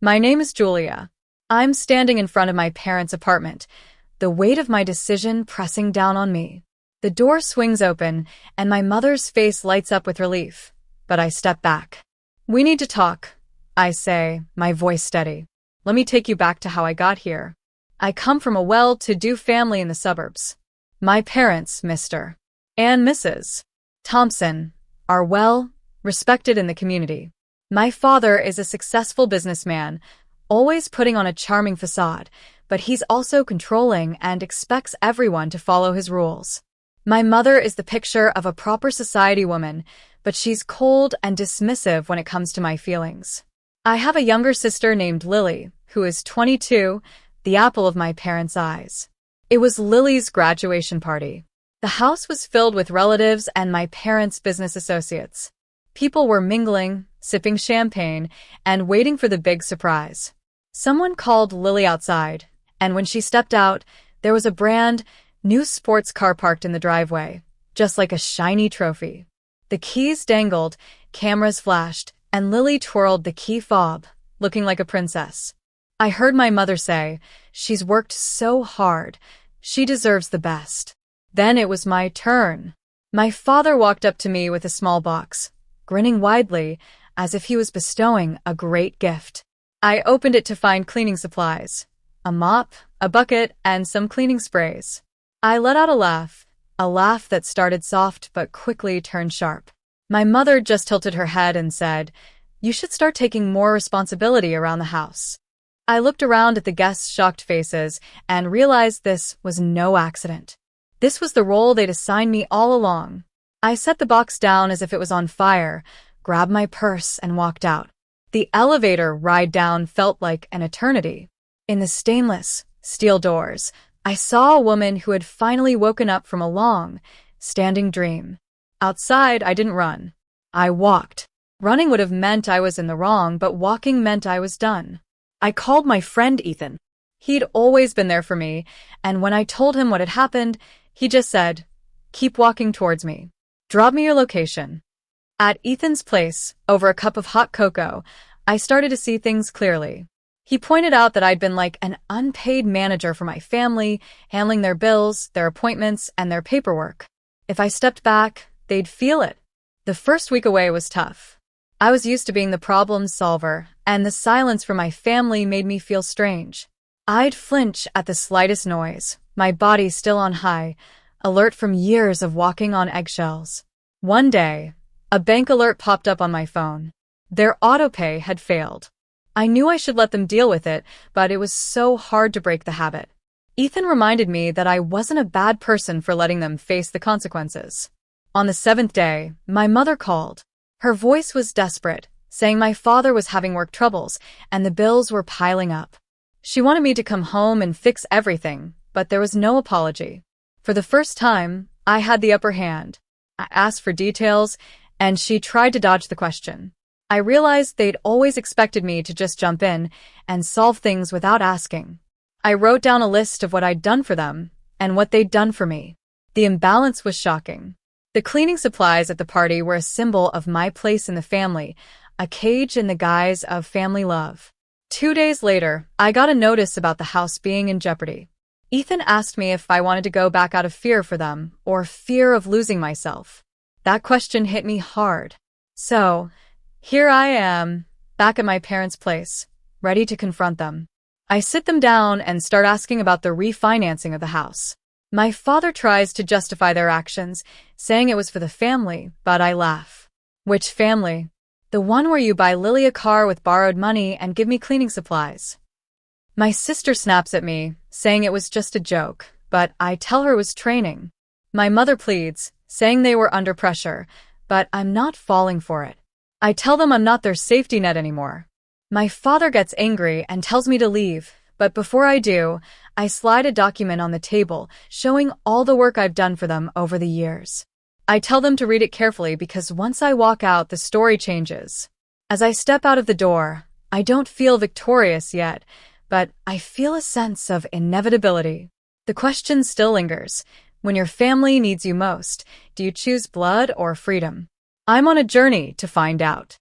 My name is Julia. I'm standing in front of my parents' apartment, the weight of my decision pressing down on me. The door swings open, and my mother's face lights up with relief, but I step back. "We need to talk," I say, my voice steady. "Let me take you back to how I got here. I come from a well-to-do family in the suburbs. My parents, Mr. and Mrs. Thompson, are well respected in the community. My father is a successful businessman, always putting on a charming facade, but he's also controlling and expects everyone to follow his rules. My mother is the picture of a proper society woman, but she's cold and dismissive when it comes to my feelings. I have a younger sister named Lily, who is 22, the apple of my parents' eyes. It was Lily's graduation party. The house was filled with relatives and my parents' business associates. People were mingling, sipping champagne, and waiting for the big surprise. Someone called Lily outside, and when she stepped out, there was a brand new sports car parked in the driveway, just like a shiny trophy. The keys dangled, cameras flashed, and Lily twirled the key fob, looking like a princess. I heard my mother say, "She's worked so hard. She deserves the best." Then it was my turn. My father walked up to me with a small box, grinning widely, as if he was bestowing a great gift. I opened it to find cleaning supplies, a mop, a bucket, and some cleaning sprays. I let out a laugh that started soft but quickly turned sharp. My mother just tilted her head and said, "You should start taking more responsibility around the house." I looked around at the guests' shocked faces and realized this was no accident. This was the role they'd assigned me all along. I set the box down as if it was on fire, grabbed my purse, and walked out. The elevator ride down felt like an eternity. In the stainless steel doors, I saw a woman who had finally woken up from a long, standing dream. Outside, I didn't run. I walked. Running would have meant I was in the wrong, but walking meant I was done. I called my friend Ethan. He'd always been there for me, and when I told him what had happened, he just said, "Keep walking towards me. Drop me your location." At Ethan's place, over a cup of hot cocoa, I started to see things clearly. He pointed out that I'd been like an unpaid manager for my family, handling their bills, their appointments, and their paperwork. If I stepped back, they'd feel it. The first week away was tough. I was used to being the problem solver, and the silence from my family made me feel strange. I'd flinch at the slightest noise, my body still on high, alert from years of walking on eggshells. One day, a bank alert popped up on my phone. Their autopay had failed. I knew I should let them deal with it, but it was so hard to break the habit. Ethan reminded me that I wasn't a bad person for letting them face the consequences. On the 7th day, my mother called. Her voice was desperate, saying my father was having work troubles and the bills were piling up. She wanted me to come home and fix everything, but there was no apology. For the first time, I had the upper hand. I asked for details, and she tried to dodge the question. I realized they'd always expected me to just jump in and solve things without asking. I wrote down a list of what I'd done for them and what they'd done for me. The imbalance was shocking. The cleaning supplies at the party were a symbol of my place in the family, a cage in the guise of family love. 2 days later, I got a notice about the house being in jeopardy. Ethan asked me if I wanted to go back out of fear for them or fear of losing myself. That question hit me hard. So, here I am, back at my parents' place, ready to confront them. I sit them down and start asking about the refinancing of the house. My father tries to justify their actions, saying it was for the family, but I laugh. Which family? The one where you buy Lily a car with borrowed money and give me cleaning supplies. My sister snaps at me, saying it was just a joke, but I tell her it was training. My mother pleads, saying they were under pressure, but I'm not falling for it. I tell them I'm not their safety net anymore. My father gets angry and tells me to leave, but before I do, I slide a document on the table showing all the work I've done for them over the years. I tell them to read it carefully because once I walk out, the story changes. As I step out of the door, I don't feel victorious yet, but I feel a sense of inevitability. The question still lingers. When your family needs you most, do you choose blood or freedom? I'm on a journey to find out.